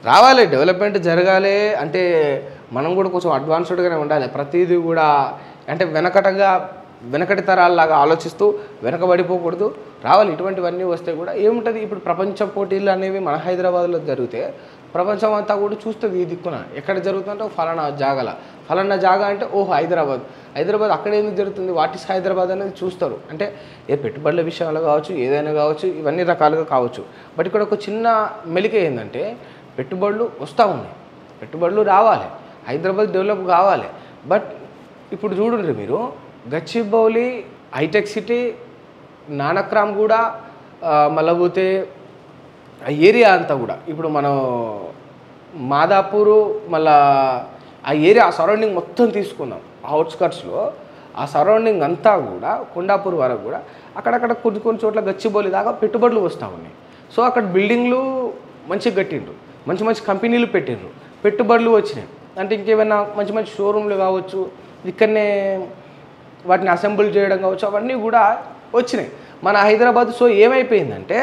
రావాలి, డెవలప్మెంట్ జరగాలి. అంటే మనం కూడా కొంచెం అడ్వాన్స్డ్గానే ఉండాలి. ప్రతిదీ కూడా అంటే వెనకటి తరాల్లాగా ఆలోచిస్తూ వెనకబడిపోకూడదు. రావాలి. ఇటువంటివన్నీ వస్తే కూడా ఏముంటుంది, ఇప్పుడు ప్రపంచ పోటీలు అనేవి మన హైదరాబాద్లో జరిగితే ప్రపంచం అంతా కూడా చూస్తుంది. ఈ దిక్కున ఎక్కడ జరుగుతుందంటే ఫలానా జాగా అంటే ఓహో హైదరాబాద్ అక్కడ ఎందుకు జరుగుతుంది, వాట్ ఈస్ హైదరాబాద్ అనేది చూస్తారు. అంటే ఏ పెట్టుబడుల విషయంలో కావచ్చు, ఏదైనా కావచ్చు, ఇవన్నీ రకాలుగా కావచ్చు. బట్ ఇక్కడ ఒక చిన్న మెలిక ఏంటంటే పెట్టుబడులు వస్తూ ఉన్నాయి, పెట్టుబడులు రావాలి, హైదరాబాద్ డెవలప్ కావాలి. బట్ ఇప్పుడు చూడండి మీరు, గచ్చిబౌలి, హైటెక్ సిటీ, నానక్రామ్ కూడా మళ్ళీ పోతే ఆ ఏరియా అంతా కూడా ఇప్పుడు మనం మాదాపూరు మళ్ళా ఆ ఏరియా సరౌండింగ్ మొత్తం తీసుకుందాం. అవుట్స్కట్స్లో ఆ సరౌండింగ్ అంతా కూడా కొండాపూర్ వరకు కూడా అక్కడక్కడ కొన్ని చోట్ల గచ్చిబౌలి దాకా పెట్టుబడులు వస్తూ ఉన్నాయి. సో అక్కడ బిల్డింగ్లు మంచిగా కట్టిండ్రు, మంచి కంపెనీలు పెట్టిండ్రు, పెట్టుబడులు వచ్చినాయి. అంటే ఇంకేమైనా మంచి షోరూమ్లు కావచ్చు, ఇక్కడనే వాటిని అసెంబుల్ చేయడం కావచ్చు, అవన్నీ కూడా వచ్చినాయి మన హైదరాబాద్. సో ఏమైపోయిందంటే